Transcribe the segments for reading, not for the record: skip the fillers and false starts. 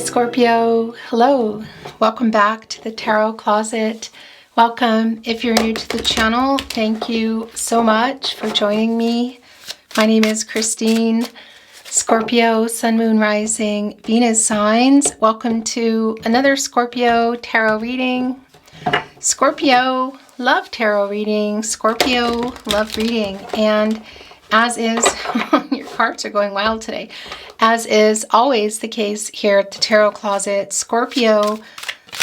Scorpio, hello. Welcome back to the Tarot Closet. Welcome. If you're new to the channel, thank you so much for joining me. My name is Christine. Scorpio, Sun, Moon, Rising, Venus signs. Welcome to another Scorpio tarot reading. Scorpio, love tarot reading. Scorpio, love reading. And as is, your cards are going wild today. As is always the case here at the Tarot Closet, Scorpio,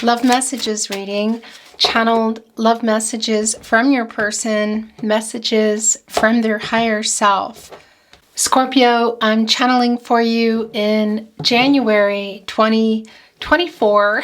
love messages reading, channeled love messages from your person, messages from their higher self. Scorpio, I'm channeling for you in January 2024.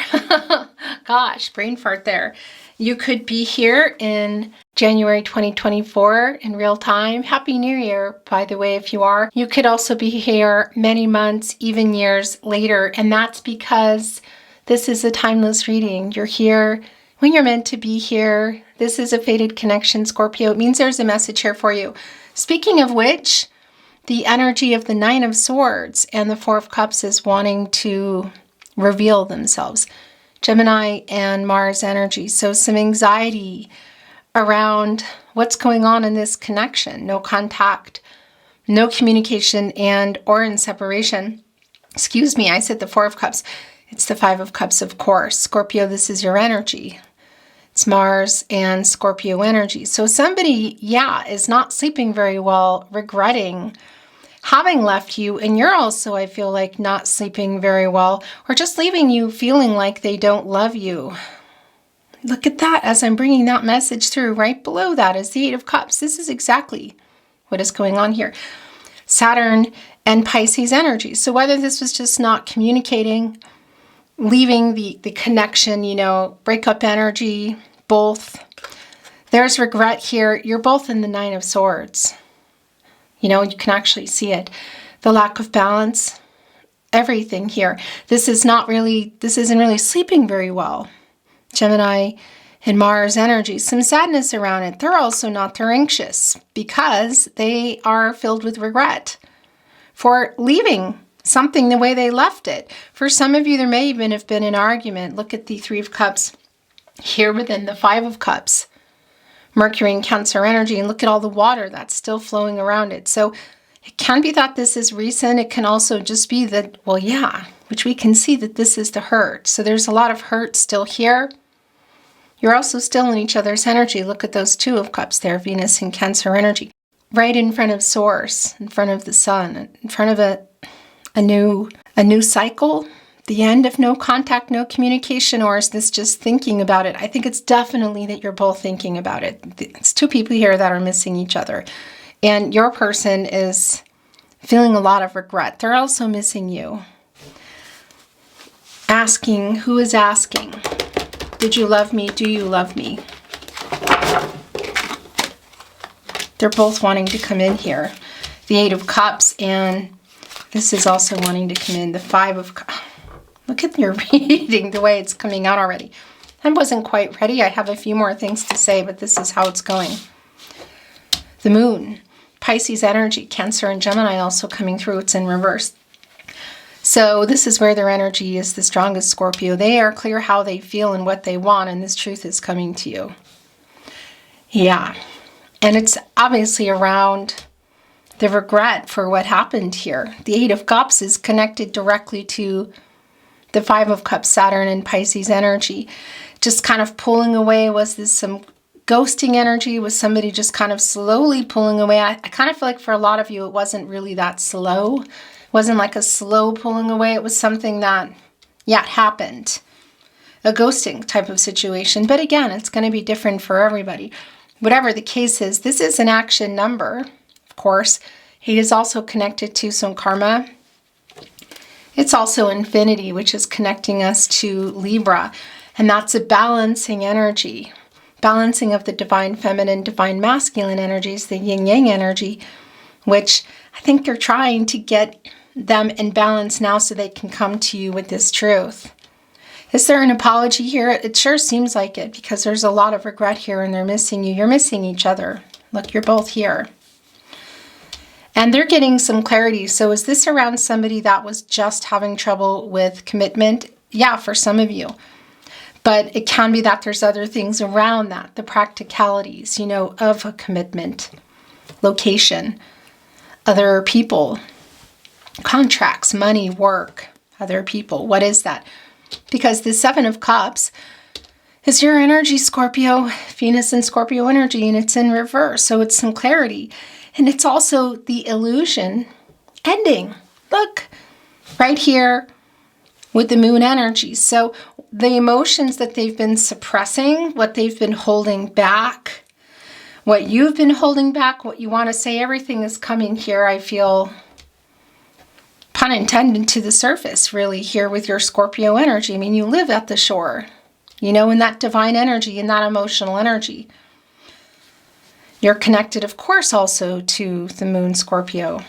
Gosh, brain fart there. You could be here in January 2024 in real time. Happy New Year, by the way, if you are. You could also be here many months, even years later, and that's because this is a timeless reading. You're here when you're meant to be here. This is a fated connection, Scorpio. It means there's a message here for you. Speaking of which, the energy of the Nine of Swords and the Four of Cups is wanting to reveal themselves. Gemini and Mars energy. So some anxiety around what's going on in this connection. No contact, no communication, and or in separation. Excuse me, I said the Four of Cups. It's the Five of Cups, of course. Scorpio, this is your energy. It's Mars and Scorpio energy. So somebody, is not sleeping very well, regretting having left you, and you're also, I feel like, not sleeping very well, or just leaving you feeling like they don't love you. Look at that, as I'm bringing that message through. Right below that is the Eight of Cups. This is exactly what is going on here. Saturn and Pisces energy. So whether this was just not communicating, leaving the connection, breakup energy, both. There's regret here. You're both in the Nine of Swords. You can actually see it. The lack of balance, everything here. This isn't really sleeping very well. Gemini and Mars energy, some sadness around it. They're anxious because they are filled with regret for leaving something the way they left it. For some of you, there may even have been an argument. Look at the Three of Cups here within the Five of Cups. Mercury and Cancer energy, and look at all the water that's still flowing around it. So it can be that this is recent. It can also just be that, which we can see that this is the hurt. So there's a lot of hurt still here. You're also still in each other's energy. Look at those Two of Cups there, Venus and Cancer energy. Right in front of Source, in front of the sun, in front of a new cycle. The end of no contact, no communication, or is this just thinking about it? I think it's definitely that you're both thinking about it. It's two people here that are missing each other. And your person is feeling a lot of regret. They're also missing you. Asking, who is asking? Did you love me? Do you love me? They're both wanting to come in here. The Eight of Cups, and this is also wanting to come in. The Five of Cups. Look at your reading, the way it's coming out already. I wasn't quite ready. I have a few more things to say, but this is how it's going. The Moon, Pisces energy, Cancer and Gemini also coming through. It's in reverse. So this is where their energy is the strongest, Scorpio. They are clear how they feel and what they want, and this truth is coming to you. Yeah. And it's obviously around the regret for what happened here. The Eight of Cups is connected directly to the Five of Cups, Saturn and Pisces energy. Just kind of pulling away. Was this some ghosting energy? Was somebody just kind of slowly pulling away? I kind of feel like for a lot of you, it wasn't really that slow. It wasn't like a slow pulling away. It was something that, it happened. A ghosting type of situation. But again, it's going to be different for everybody. Whatever the case is, this is an action number, of course. It is also connected to some karma. It's also infinity, which is connecting us to Libra. And that's a balancing energy. Balancing of the divine feminine, divine masculine energies, the yin-yang energy, which I think they're trying to get them in balance now so they can come to you with this truth. Is there an apology here? It sure seems like it, because there's a lot of regret here and they're missing you. You're missing each other. Look, you're both here. And they're getting some clarity. So is this around somebody that was just having trouble with commitment? Yeah, for some of you. But it can be that there's other things around that, the practicalities, you know, of a commitment, location, other people, contracts, money, work, other people. What is that? Because the Seven of Cups is your energy, Scorpio, Venus and Scorpio energy, and it's in reverse. So it's some clarity. And it's also the illusion ending. Look, right here with the moon energy. So the emotions that they've been suppressing, what they've been holding back, what you've been holding back, what you want to say, everything is coming here, I feel, pun intended, to the surface, really, here with your Scorpio energy. I mean, you live at the shore, you know, in that divine energy, in that emotional energy. You're connected, of course, also to the moon, Scorpio.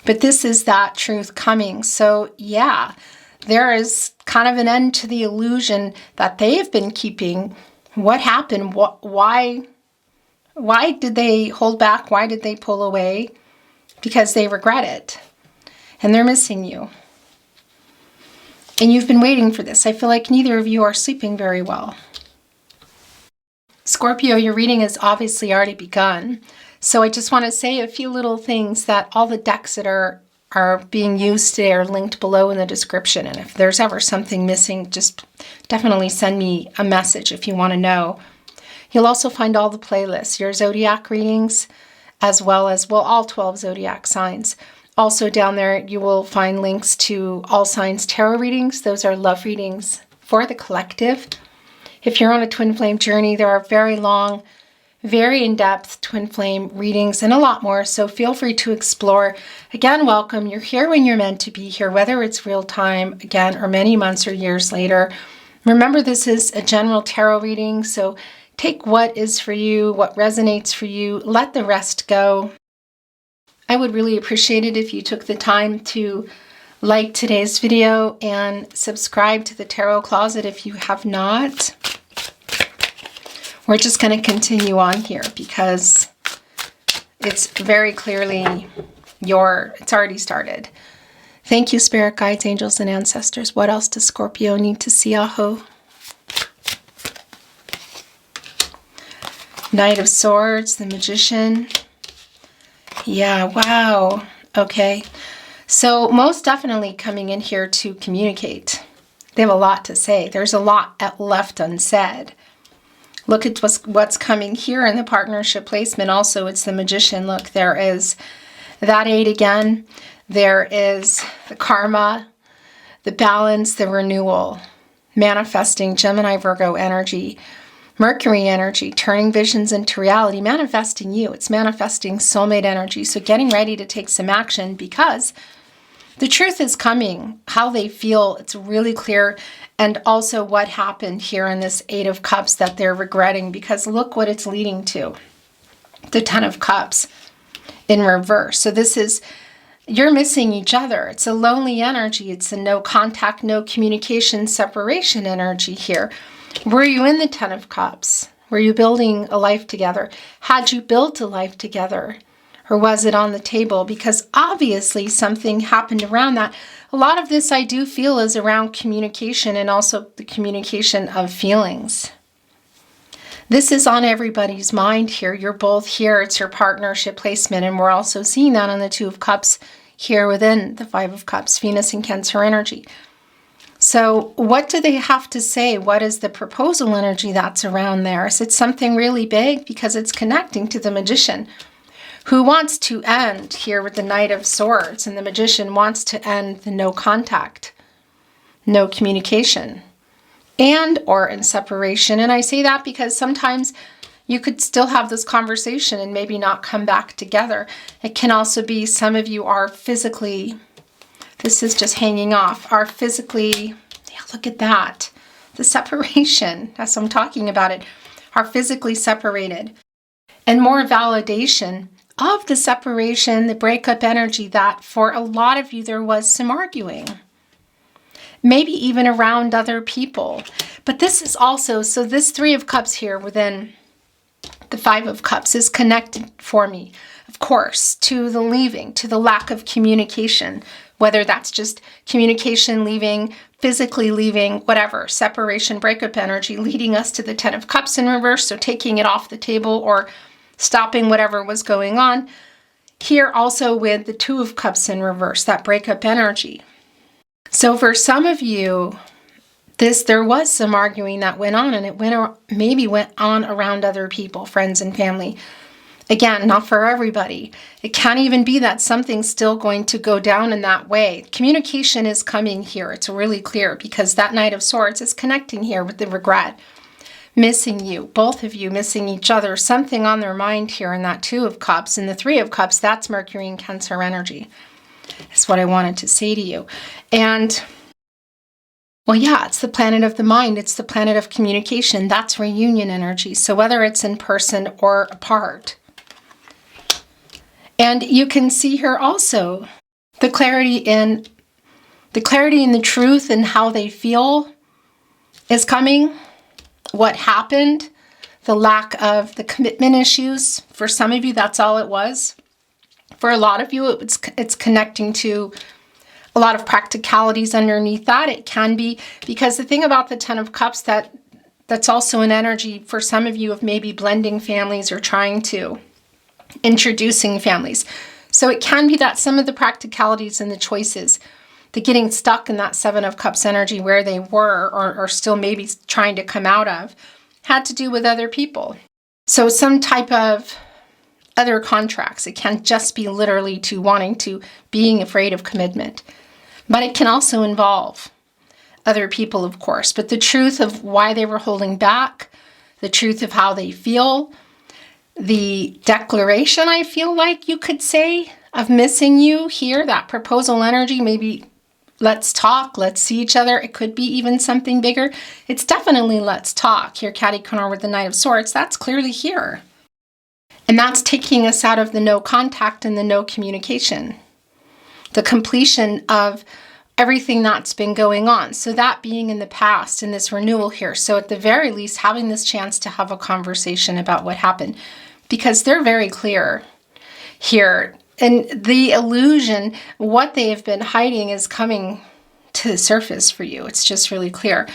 But this is that truth coming. So, yeah, there is kind of an end to the illusion that they have been keeping. What happened? Why did they hold back? Why did they pull away? Because they regret it. And they're missing you. And you've been waiting for this. I feel like neither of you are sleeping very well. Scorpio, your reading has obviously already begun. So I just want to say a few little things that all the decks that are being used today are linked below in the description. And if there's ever something missing, just definitely send me a message if you want to know. You'll also find all the playlists, your zodiac readings, as well as, well, all 12 zodiac signs. Also down there, you will find links to all signs tarot readings. Those are love readings for the collective. If you're on a twin flame journey, there are very long, very in-depth twin flame readings and a lot more. So feel free to explore. Again, welcome. You're here when you're meant to be here, whether it's real time, again, or many months or years later. Remember, this is a general tarot reading. So take what is for you, what resonates for you. Let the rest go. I would really appreciate it if you took the time to like today's video and subscribe to the Tarot Closet if you have not. We're just going to continue on here because it's very clearly it's already started. Thank you, spirit guides, angels, and ancestors. What else does Scorpio need to see, Aho? Knight of Swords, the Magician. Yeah, wow. Okay. So most definitely coming in here to communicate. They have a lot to say. There's a lot left unsaid. Look at what's coming here in the partnership placement. Also, it's the Magician. Look, there is that 8 again. There is the karma, the balance, the renewal, manifesting Gemini, Virgo energy, Mercury energy, turning visions into reality, manifesting you. It's manifesting soulmate energy. So getting ready to take some action because the truth is coming. How they feel, it's really clear. And also what happened here in this 8 of Cups that they're regretting, because look what it's leading to. The 10 of Cups in reverse. So this is, you're missing each other. It's a lonely energy. It's a no contact, no communication, separation energy here. Were you in the 10 of Cups? Were you building a life together? Had you built a life together? Or was it on the table? Because obviously something happened around that. A lot of this I do feel is around communication and also the communication of feelings. This is on everybody's mind here. You're both here. It's your partnership placement. And we're also seeing that on the 2 of Cups here within the 5 of Cups, Venus and Cancer energy. So what do they have to say? What is the proposal energy that's around there? Is it something really big? Because it's connecting to the Magician, who wants to end here with the Knight of Swords, and the Magician wants to end the no contact, no communication, and or in separation. And I say that because sometimes you could still have this conversation and maybe not come back together. It can also be some of you are physically, this is just hanging off, are physically, yeah, look at that. The separation, as I'm talking about it, are physically separated. And more validation of the separation, the breakup energy, that for a lot of you there was some arguing. Maybe even around other people. But this is also, so this 3 of Cups here within The Five of Cups is connected for me, of course, to the leaving, to the lack of communication, whether that's just communication leaving, physically leaving, whatever, separation, breakup energy, leading us to the Ten of Cups in reverse, so taking it off the table or stopping whatever was going on. Here also with the Two of Cups in reverse, that breakup energy. So for some of you, there was some arguing that went on, and it maybe went on around other people, friends and family. Again, not for everybody. It can't even be that something's still going to go down in that way. Communication is coming here. It's really clear because that Knight of Swords is connecting here with the regret. Missing you, both of you missing each other, something on their mind here in that Two of Cups. And the Three of Cups, that's Mercury and Cancer energy. That's what I wanted to say to you. And well, yeah, it's the planet of the mind. It's the planet of communication. That's reunion energy. So whether it's in person or apart. And you can see here also the clarity in the truth and how they feel is coming. What happened, the lack of the commitment issues. For some of you, that's all it was. For a lot of you, it's connecting to a lot of practicalities underneath that. It can be, because the thing about the Ten of Cups, that's also an energy for some of you of maybe blending families or trying to introducing families. So it can be that some of the practicalities and the choices, the getting stuck in that Seven of Cups energy where they were or still maybe trying to come out of, had to do with other people. So some type of other contracts. It can't just be literally to wanting to being afraid of commitment, but it can also involve other people, of course. But the truth of why they were holding back, the truth of how they feel, the declaration, I feel like you could say, of missing you here, that proposal energy, maybe let's talk, let's see each other. It could be even something bigger. It's definitely let's talk. Here, Catty Corner with the Knight of Swords, that's clearly here. And that's taking us out of the no contact and the no communication. The completion of everything that's been going on. So that being in the past in this renewal here. So at the very least, having this chance to have a conversation about what happened. Because they're very clear here. And the illusion, what they have been hiding is coming to the surface for you. It's just really clear.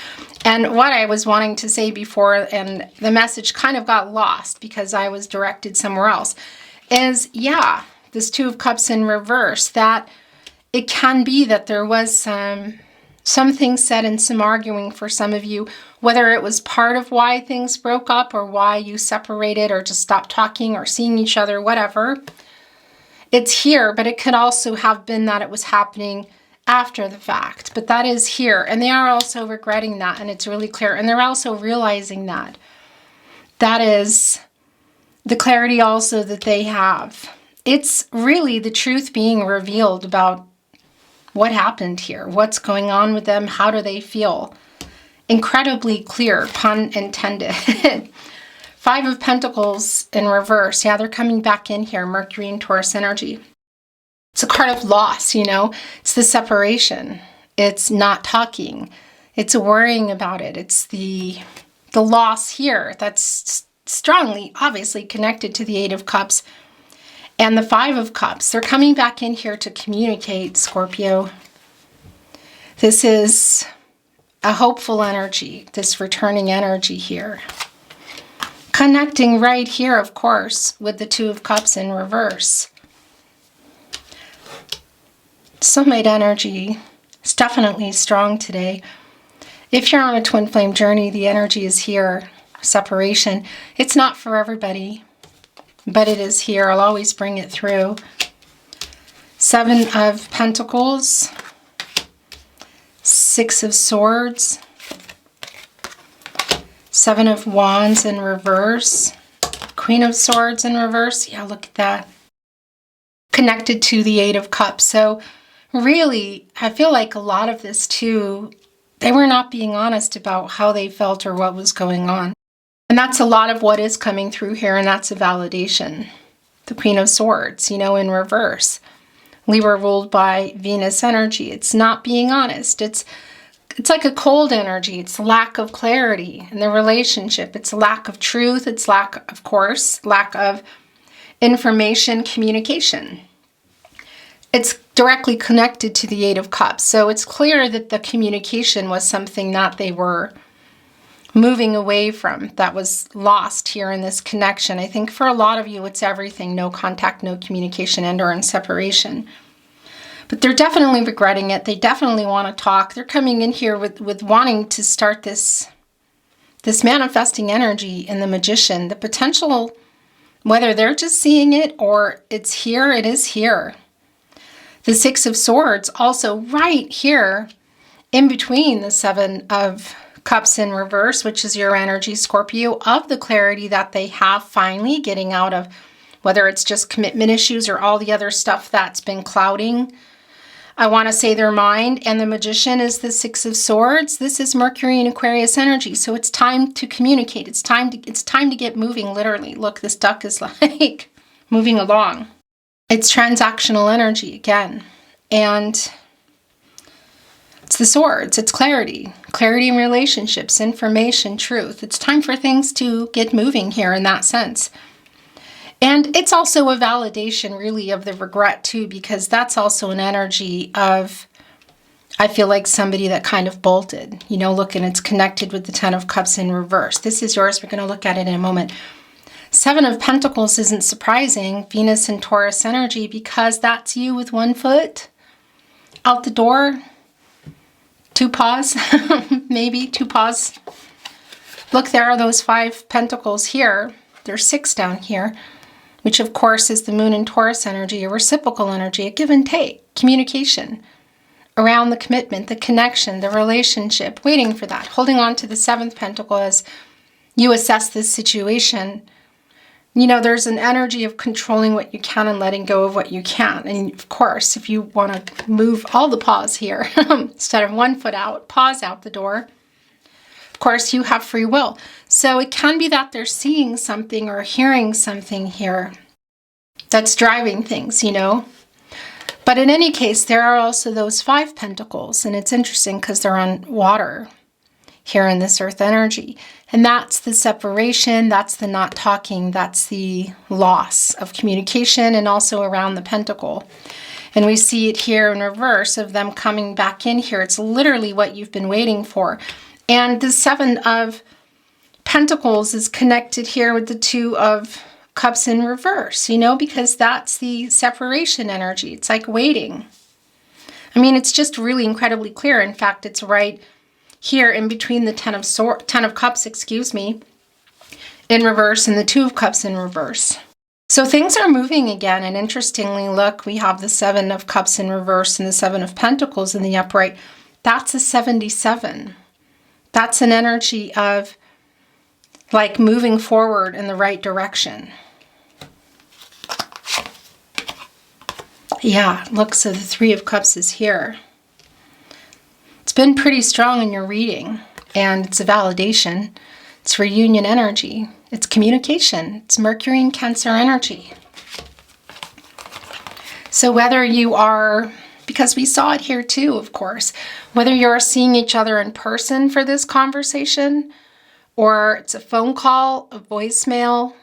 And what I was wanting to say before, and the message kind of got lost because I was directed somewhere else, is, yeah, this Two of Cups in reverse, that it can be that there was some things said and some arguing for some of you, whether it was part of why things broke up or why you separated or just stopped talking or seeing each other, whatever. It's here, but it could also have been that it was happening after the fact, but that is here. And they are also regretting that, and it's really clear. And they're also realizing that. That is the clarity also that they have. It's really the truth being revealed about what happened here, what's going on with them, how do they feel. Incredibly clear, pun intended. Five of Pentacles in reverse. Yeah, they're coming back in here, Mercury and Taurus energy. It's a card of loss, you know. It's the separation. It's not talking. It's worrying about it. It's the loss here that's strongly, obviously, connected to the Eight of Cups and the Five of Cups. They're coming back in here to communicate, Scorpio. This is a hopeful energy, this returning energy here. Connecting right here, of course, with the Two of Cups in reverse. Soulmate energy is definitely strong today. If you're on a twin flame journey, the energy is here. Separation. It's not for everybody, but it is here. I'll always bring it through. Seven of Pentacles. Six of Swords. Seven of Wands in reverse. Queen of Swords in reverse. Yeah, look at that. Connected to the Eight of Cups. So really, I feel like a lot of this too, they were not being honest about how they felt or what was going on. And that's a lot of what is coming through here, and that's a validation. The Queen of Swords, you know, in reverse. We were ruled by Venus energy. It's not being honest. It's it's like a cold energy. It's lack of clarity in the relationship. It's lack of truth. It's lack, of course, lack of information, communication. It's directly connected to the Eight of Cups. So it's clear that the communication was something that they were moving away from, that was lost here in this connection. I think for a lot of you, it's everything. No contact, no communication, and or in separation. But they're definitely regretting it. They definitely want to talk. They're coming in here with wanting to start this manifesting energy in the Magician. The potential, whether they're just seeing it or it's here, it is here. The Six of Swords also right here in between the Seven of Cups in reverse, which is your energy, Scorpio, of the clarity that they have finally getting out of, whether it's just commitment issues or all the other stuff that's been clouding, I want to say, their mind. And the Magician is the Six of Swords. This is Mercury and Aquarius energy. So it's time to communicate. It's time to get moving, literally. Look, this duck is like moving along. It's transactional energy again. And it's the swords. It's clarity. Clarity in relationships, information, truth. It's time for things to get moving here in that sense. And it's also a validation, really, of the regret, too, because that's also an energy of, I feel like somebody that kind of bolted. You know, look, and it's connected with the Ten of Cups in reverse. This is yours. We're going to look at it in a moment. Seven of Pentacles isn't surprising. Venus and Taurus energy, because that's you with one foot out the door. Two paws, maybe two paws. Look, there are those Five Pentacles here. There's six down here, which of course is the Moon and Taurus energy, a reciprocal energy, a give and take, communication around the commitment, the connection, the relationship, waiting for that, holding on to the Seventh Pentacle as you assess this situation. You know, there's an energy of controlling what you can and letting go of what you can't. And of course, if you want to move all the paws here, instead of one foot out, paws out the door, of course, you have free will. So it can be that they're seeing something or hearing something here that's driving things, you know. But in any case, there are also those Five Pentacles. And it's interesting because they're on water here in this earth energy. And that's the separation, that's the not talking, that's the loss of communication, and also around the pentacle. And we see it here in reverse of them coming back in here. It's literally what you've been waiting for. And the Seven of Pentacles is connected here with the Two of Cups in reverse, you know, because that's the separation energy. It's like waiting. I mean, it's just really incredibly clear. In fact, it's right here in between the Ten of Cups, excuse me, in reverse, and the Two of Cups in reverse. So things are moving again. And interestingly, look, we have the Seven of Cups in reverse and the Seven of Pentacles in the upright. That's a 77. That's an energy of like moving forward in the right direction. Yeah, look, so the Three of Cups is here. It's been pretty strong in your reading, and it's a validation. It's reunion energy. It's communication. It's Mercury and Cancer energy. So whether you are, because we saw it here too, of course, whether you're seeing each other in person for this conversation, or it's a phone call, a voicemail,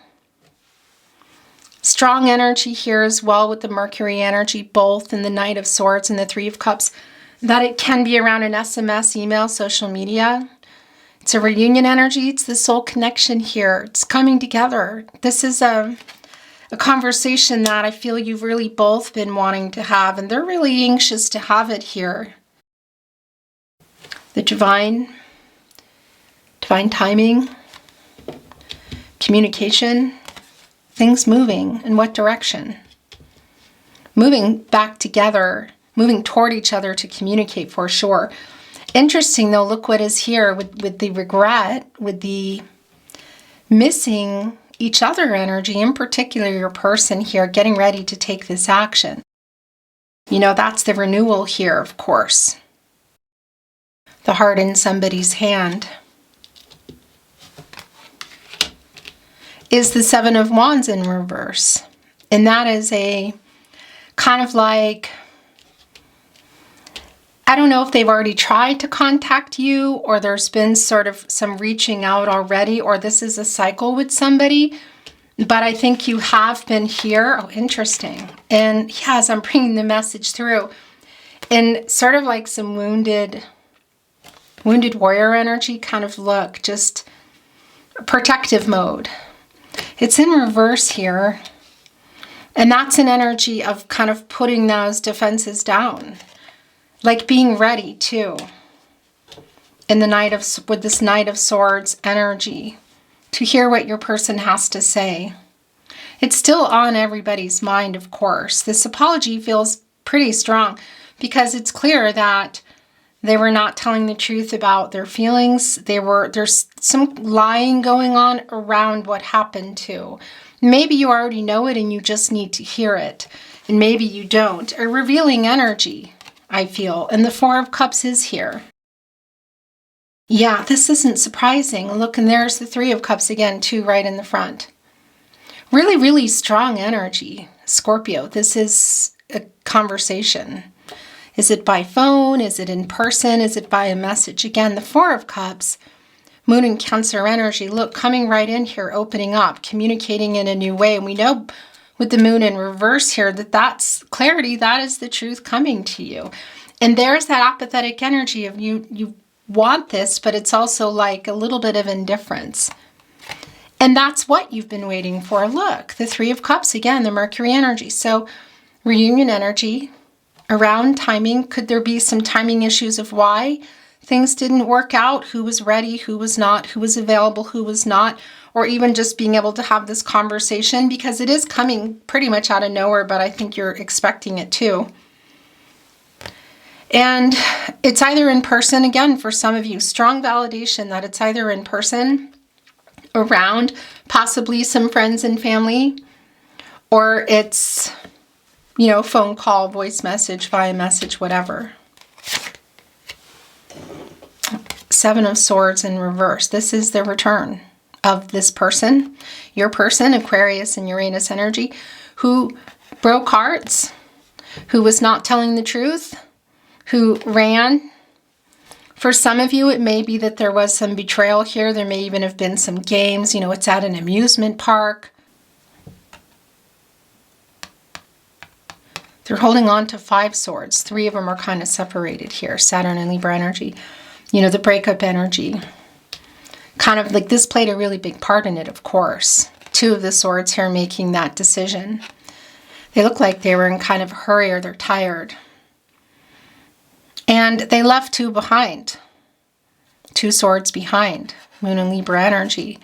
strong energy here as well with the Mercury energy, both in the Knight of Swords and the Three of Cups, that it can be around an SMS, email, social media. It's a reunion energy. It's the soul connection here. It's coming together. This is a conversation that I feel you've really both been wanting to have, and they're really anxious to have it here. The divine timing, communication, things moving in what direction? Moving back together, moving toward each other to communicate for sure. Interesting though, look what is here with the regret, with the missing each other energy, in particular your person here getting ready to take this action. You know, that's the renewal here, of course. The heart in somebody's hand is the Seven of Wands in reverse. And that is a kind of like I don't know if they've already tried to contact you, or there's been sort of some reaching out already, or this is a cycle with somebody. But I think you have been here. Oh, interesting. And yes, I'm bringing the message through. In sort of like some wounded warrior energy kind of look, just protective mode. It's in reverse here. And that's an energy of kind of putting those defenses down. Like being ready too. In the with this Knight of Swords energy. To hear what your person has to say. It's still on everybody's mind, of course. This apology feels pretty strong because it's clear that they were not telling the truth about their feelings. There's some lying going on around what happened too. Maybe you already know it and you just need to hear it. And maybe you don't. A revealing energy, I feel. And the Four of Cups is here. Yeah, this isn't surprising. Look, and there's the Three of Cups again, too, right in the front. Really, really strong energy, Scorpio. This is a conversation. Is it by phone? Is it in person? Is it by a message? Again, the Four of Cups, Moon and Cancer energy. Look, coming right in here, opening up, communicating in a new way. And we know with the Moon in reverse here that that's clarity. That is the truth coming to you. And there's that apathetic energy of you want this, but it's also like a little bit of indifference. And that's what you've been waiting for. Look, the Three of Cups, again, the Mercury energy. So reunion energy around timing. Could there be some timing issues of why things didn't work out? Who was ready, who was not, who was available, who was not, or even just being able to have this conversation, because it is coming pretty much out of nowhere, but I think you're expecting it too. And it's either in person, again, for some of you, strong validation that it's either in person, around possibly some friends and family, or it's, you know, phone call, voice message, via message, whatever. Seven of Swords in reverse. This is the return of this person, your person, Aquarius and Uranus energy, who broke hearts, who was not telling the truth, who ran. For some of you, it may be that there was some betrayal here. There may even have been some games. You know, it's at an amusement park. They're holding on to Five Swords. Three of them are kind of separated here. Saturn and Libra energy. You know, the breakup energy. Kind of like this played a really big part in it, of course. Two of the Swords here making that decision. They look like they were in kind of a hurry or they're tired. And they left two behind. Two Swords behind. Moon and Libra energy.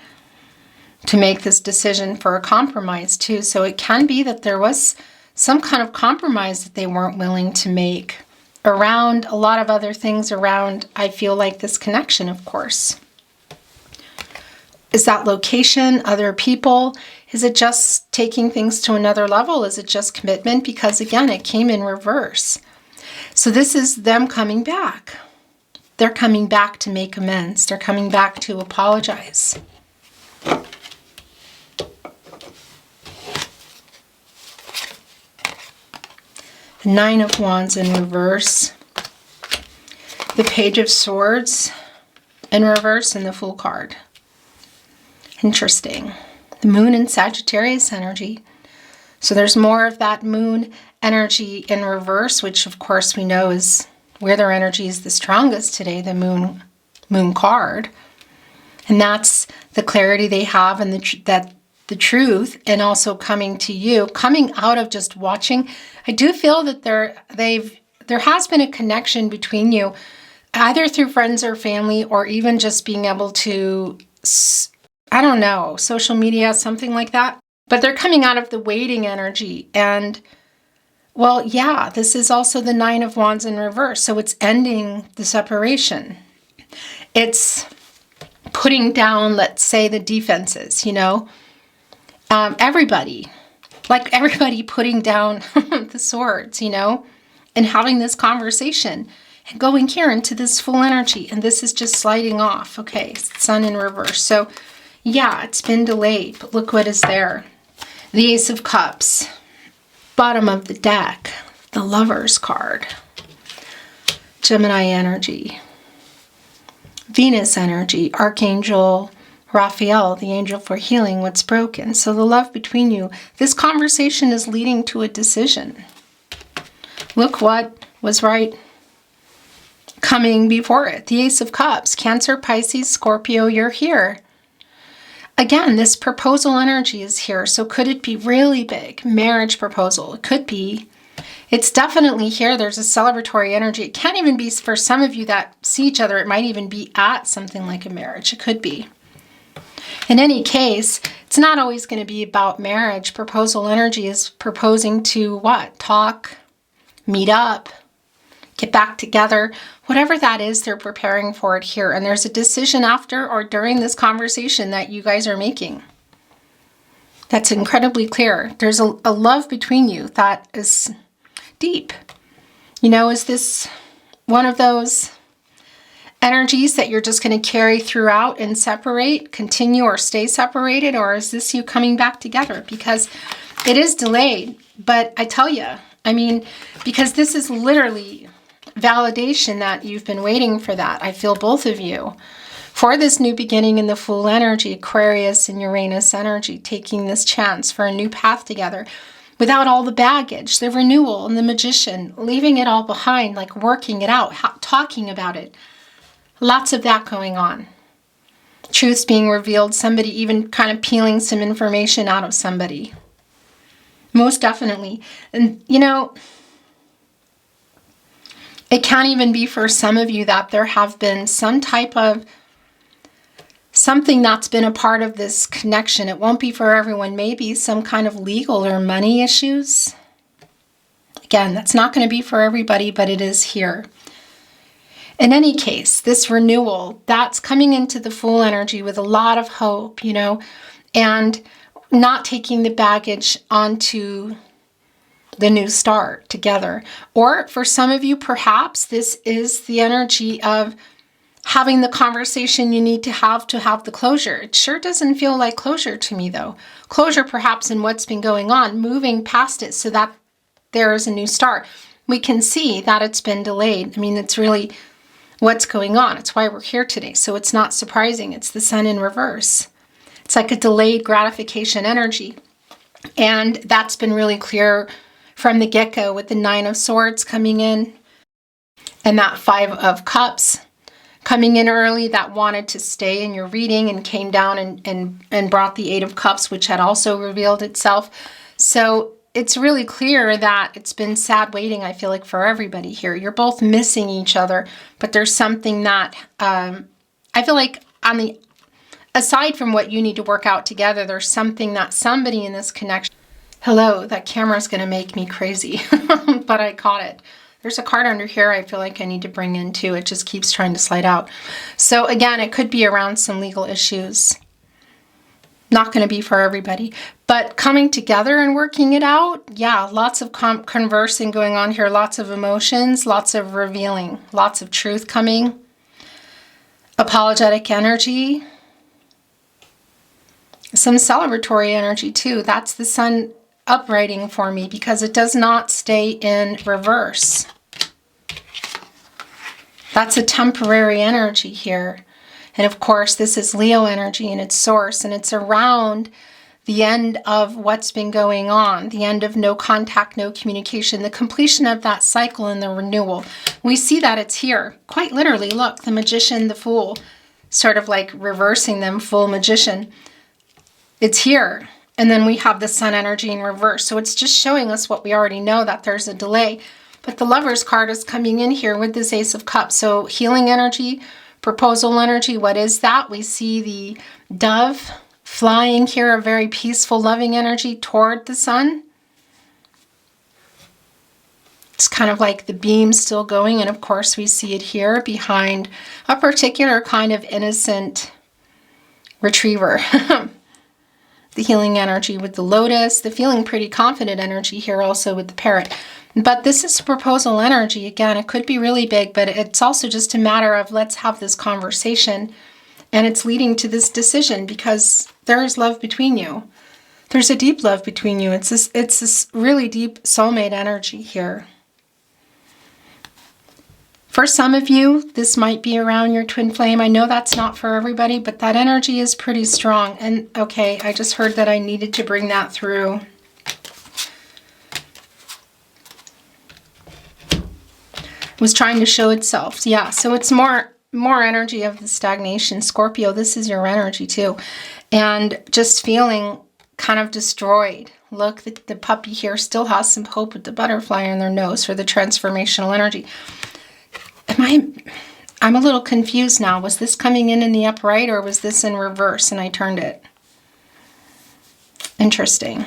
To make this decision for a compromise too. So it can be that there was some kind of compromise that they weren't willing to make around a lot of other things around, I feel like, this connection, of course. Is that location, other people? Is it just taking things to another level? Is it just commitment? Because again, it came in reverse. So this is them coming back. They're coming back to make amends. They're coming back to apologize. The Nine of Wands in reverse. The Page of Swords in reverse and the Fool card. Interesting. The Moon in Sagittarius energy. So there's more of that Moon energy in reverse, which of course we know is where their energy is the strongest today, the Moon card. And that's the clarity they have and the truth, and also coming to you, coming out of just watching. I do feel that there has been a connection between you, either through friends or family, or even just being able to, I don't know, social media, something like that. But they're coming out of the waiting energy. And, well, yeah, this is also the Nine of Wands in reverse. So it's ending the separation. It's putting down, let's say, the defenses, you know. Everybody putting down the swords, you know, and having this conversation and going here into this full energy. And this is just sliding off. Okay, Sun in reverse. So, yeah, it's been delayed, but look what is there. The Ace of Cups, bottom of the deck, the Lover's card. Gemini energy, Venus energy, Archangel Raphael, the angel for healing what's broken. So the love between you, this conversation is leading to a decision. Look what was right coming before it. The Ace of Cups, Cancer, Pisces, Scorpio, you're here. Again, this proposal energy is here. So could it be really big? Marriage proposal. It could be. It's definitely here. There's a celebratory energy. It can't even be for some of you that see each other. It might even be at something like a marriage. It could be. In any case, it's not always going to be about marriage. Proposal energy is proposing to what? Talk, meet up, get back together. Whatever that is, they're preparing for it here. And there's a decision after or during this conversation that you guys are making. That's incredibly clear. There's a love between you that is deep. You know, is this one of those energies that you're just going to carry throughout and separate, continue or stay separated? Or is this you coming back together? Because it is delayed. But I tell you, I mean, because this is literally validation that you've been waiting for that. I feel both of you. For this new beginning in the Fool energy, Aquarius and Uranus energy, taking this chance for a new path together without all the baggage, the Renewal and the Magician, leaving it all behind, like working it out, talking about it. Lots of that going on. Truths being revealed, somebody even kind of peeling some information out of somebody. Most definitely. And, you know, it can even be for some of you that there have been some type of something that's been a part of this connection. It won't be for everyone. Maybe some kind of legal or money issues. Again, that's not going to be for everybody, but it is here. In any case, this renewal, that's coming into the Fool energy with a lot of hope, you know, and not taking the baggage onto the new start together. Or for some of you, perhaps this is the energy of having the conversation you need to have the closure. It sure doesn't feel like closure to me, though. Closure perhaps in what's been going on, moving past it so that there is a new start. We can see that it's been delayed. I mean, it's really what's going on. It's why we're here today. So it's not surprising. It's the Sun in reverse. It's like a delayed gratification energy. And that's been really clear from the get-go with the Nine of Swords coming in and that Five of Cups coming in early that wanted to stay in your reading and came down and brought the Eight of Cups, which had also revealed itself. So it's really clear that it's been sad waiting, I feel like, for everybody here. You're both missing each other, but there's something that I feel like aside from what you need to work out together, there's something that somebody in this connection. Hello, that camera's going to make me crazy, but I caught it. There's a card under here I feel like I need to bring in too. It just keeps trying to slide out. So again, it could be around some legal issues. Not going to be for everybody, but coming together and working it out. Yeah, lots of conversing going on here, lots of emotions, lots of revealing, lots of truth coming. Apologetic energy. Some celebratory energy too. That's the Sun uprighting for me because it does not stay in reverse. That's a temporary energy here. And of course, this is Leo energy in its source, and it's around the end of what's been going on, the end of no contact, no communication, the completion of that cycle and the renewal. We see that it's here. Quite literally, look, the Magician, the Fool, sort of like reversing them, Fool, Magician. It's here. And then we have the Sun energy in reverse. So it's just showing us what we already know, that there's a delay. But the Lover's card is coming in here with this Ace of Cups. So healing energy, proposal energy, what is that? We see the dove flying here, a very peaceful, loving energy toward the Sun. It's kind of like the beam still going. And of course, we see it here behind a particular kind of innocent retriever. The healing energy with the lotus, the feeling pretty confident energy here also with the parrot. But this is proposal energy. Again, it could be really big, but it's also just a matter of let's have this conversation. And it's leading to this decision because there is love between you. There's a deep love between you. It's this really deep soulmate energy here. For some of you, this might be around your twin flame. I know that's not for everybody, but that energy is pretty strong. And okay, I just heard that I needed to bring that through. It was trying to show itself. Yeah, so it's more energy of the stagnation. Scorpio, this is your energy too. And just feeling kind of destroyed. Look, the puppy here still has some hope with the butterfly in their nose for the transformational energy. I'm a little confused now. Was this coming in the upright or was this in reverse and I turned it? Interesting.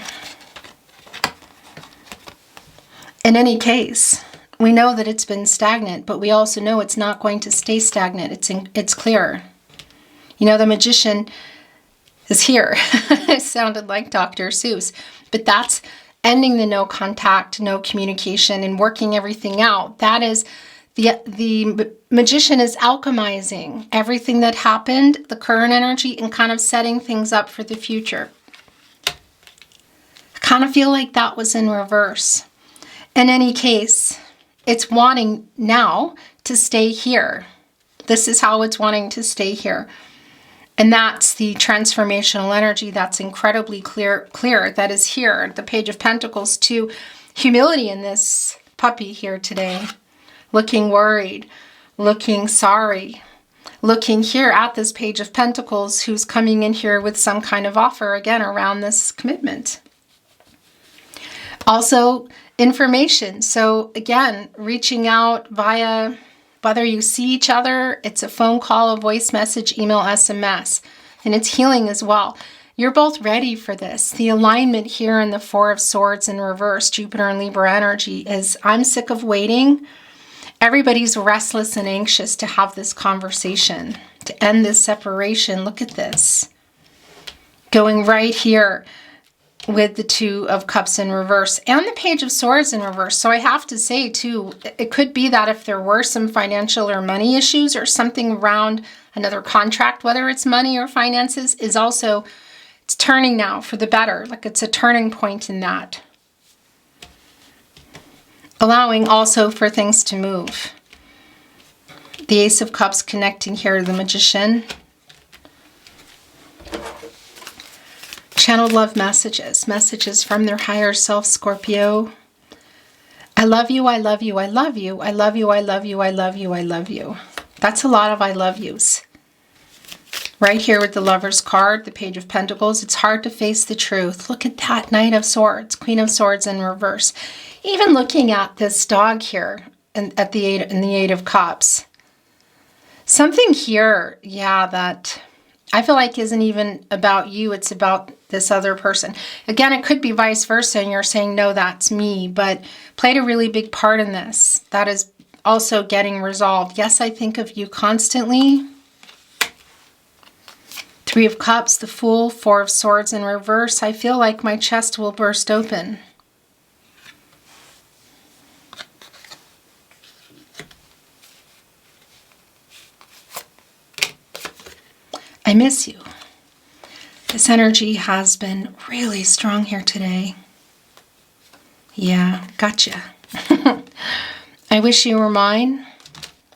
In any case, we know that it's been stagnant, but we also know it's not going to stay stagnant. It's clear. You know, the magician is here. It sounded like Dr. Seuss, but that's ending the no contact, no communication, and working everything out. That is the magician is alchemizing everything that happened, the current energy, and kind of setting things up for the future. I kind of feel like that was in reverse. In any case, it's wanting now to stay here. This is how it's wanting to stay here. And that's the transformational energy that's incredibly clear that is here. The Page of Pentacles to humility in this puppy here today. Looking worried, looking sorry, looking here at this Page of Pentacles who's coming in here with some kind of offer again around this commitment. Also, information. So again, reaching out via, whether you see each other, it's a phone call, a voice message, email, SMS, and it's healing as well. You're both ready for this. The alignment here in the Four of Swords in reverse, Jupiter and Libra energy, is I'm sick of waiting. Everybody's restless and anxious to have this conversation, to end this separation. Look at this. Going right here with the Two of Cups in reverse and the Page of Swords in reverse. So I have to say too, it could be that if there were some financial or money issues or something around another contract, whether it's money or finances, is also, it's turning now for the better. Like it's a turning point in that. Allowing also for things to move. The Ace of Cups connecting here to the Magician. Channeled love messages. Messages from their higher self, Scorpio. I love you, I love you, I love you, I love you, I love you, I love you, I love you. That's a lot of I love yous. Right here with the Lover's card, the Page of Pentacles, it's hard to face the truth. Look at that, Knight of Swords, Queen of Swords in reverse. Even looking at this dog here and at the Eight of Cups. Something here, yeah, that I feel like isn't even about you, it's about this other person. Again, it could be vice versa and you're saying, no, that's me, but played a really big part in this. That is also getting resolved. Yes, I think of you constantly. Three of Cups, the Fool, Four of Swords in reverse. I feel like my chest will burst open. I miss you. This energy has been really strong here today. Yeah, gotcha. I wish you were mine.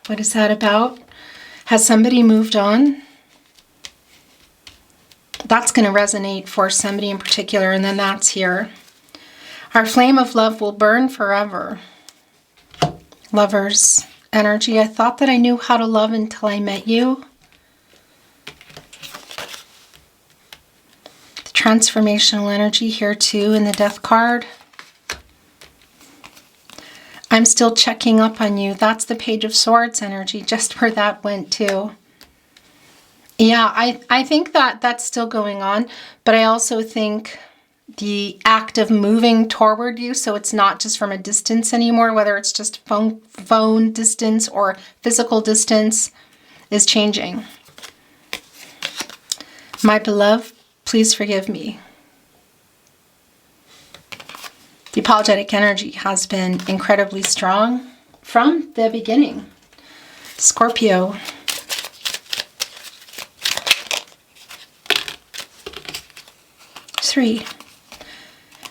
What is that about? Has somebody moved on? That's going to resonate for somebody in particular, and then that's here. Our flame of love will burn forever. Lover's energy. I thought that I knew how to love until I met you. Transformational energy here too in the Death card. I'm still checking up on you. That's the Page of Swords energy, just where that went too. Yeah, I think that that's still going on, but I also think the act of moving toward you, so it's not just from a distance anymore, whether it's just phone distance or physical distance, is changing. My beloved, please forgive me. The apologetic energy has been incredibly strong from the beginning. Scorpio. Three.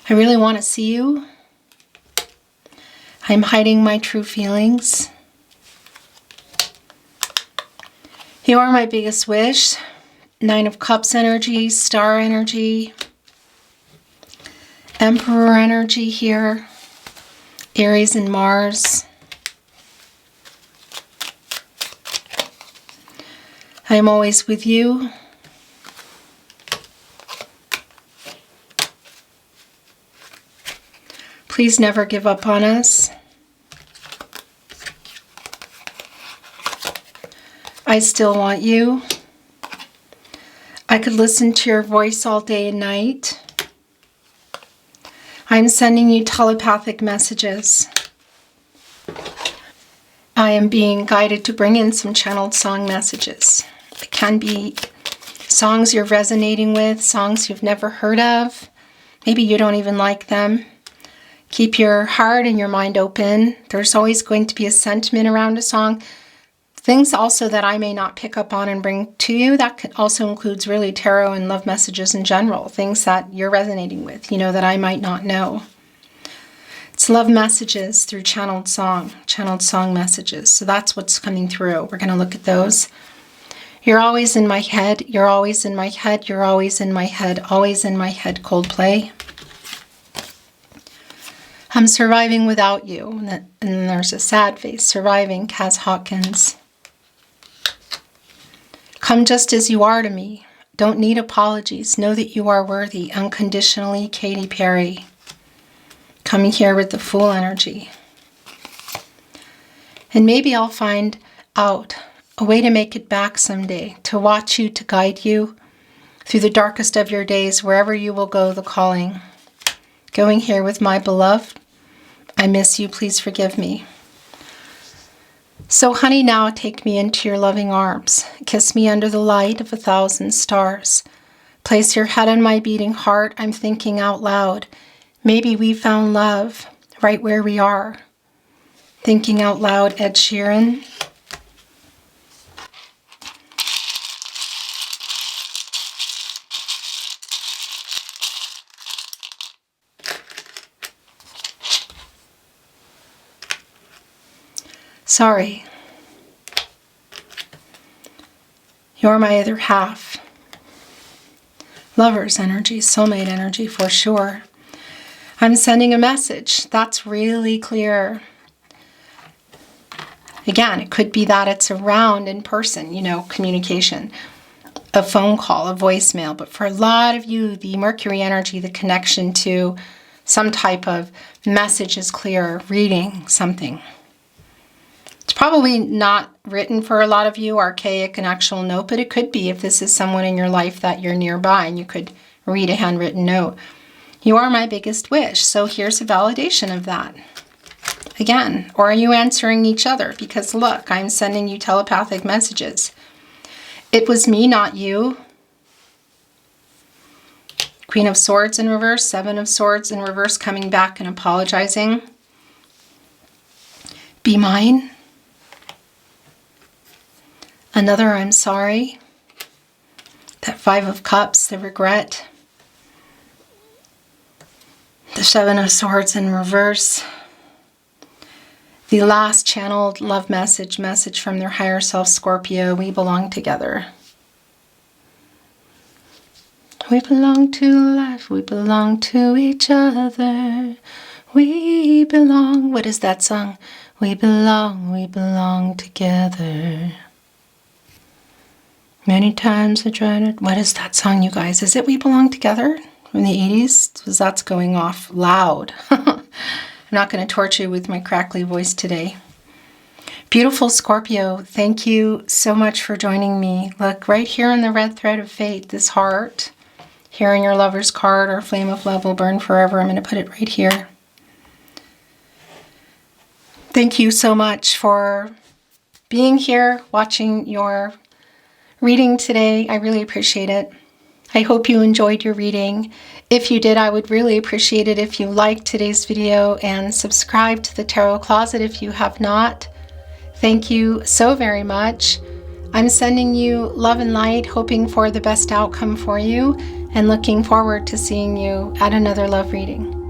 I really want to see you. I'm hiding my true feelings. You are my biggest wish. 9 of Cups energy, Star energy, Emperor energy here, Aries and Mars. I am always with you. Please never give up on us. I still want you. I could listen to your voice all day and night. I'm sending you telepathic messages. I am being guided to bring in some channeled song messages. It can be songs you're resonating with, songs you've never heard of. Maybe you don't even like them. Keep your heart and your mind open. There's always going to be a sentiment around a song. Things also that I may not pick up on and bring to you, that also includes really tarot and love messages in general, things that you're resonating with, that I might not know. It's love messages through channeled song messages. So that's what's coming through. We're going to look at those. You're always in my head, you're always in my head, you're always in my head, always in my head, Coldplay. I'm surviving without you. And then there's a sad face, surviving, Kaz Hawkins. Come just as you are to me. Don't need apologies. Know that you are worthy. Unconditionally, Katy Perry. Coming here with the Fool energy. And maybe I'll find out a way to make it back someday. To watch you, to guide you through the darkest of your days. Wherever you will go, the calling. Going here with my beloved. I miss you. Please forgive me. So honey, now take me into your loving arms. Kiss me under the light of 1,000 stars. Place your head on my beating heart. I'm thinking out loud. Maybe we found love right where we are. Thinking out loud, Ed Sheeran. Sorry. You're my other half. Lover's energy, soulmate energy for sure. I'm sending a message. That's really clear. Again, it could be that it's around in person, communication. A phone call, a voicemail. But for a lot of you, the Mercury energy, the connection to some type of message is clear. Reading something. It's probably not written for a lot of you, archaic and actual note, but it could be if this is someone in your life that you're nearby and you could read a handwritten note. You are my biggest wish, so here's a validation of that. Again, or are you answering each other? Because look, I'm sending you telepathic messages. It was me, not you. Queen of Swords in reverse, 7 of Swords in reverse, coming back and apologizing. Be mine. Another I'm sorry. That 5 of Cups, the regret. The 7 of Swords in reverse. The last channeled love message from their higher self, Scorpio. We belong together. We belong to life. We belong to each other. We belong. What is that song? We belong together. Many times I tried it. What is that song, you guys? Is it We Belong Together from the 80s? Because that's going off loud. I'm not going to torture you with my crackly voice today. Beautiful Scorpio, thank you so much for joining me. Look, right here in the red thread of fate, this heart, here in your lover's card, or flame of love will burn forever. I'm going to put it right here. Thank you so much for being here, watching your reading today. I really appreciate it. I hope you enjoyed your reading. If you did, I would really appreciate it if you liked today's video and subscribe to the Tarot Closet if you have not. Thank you so very much. I'm sending you love and light, hoping for the best outcome for you, and looking forward to seeing you at another love reading.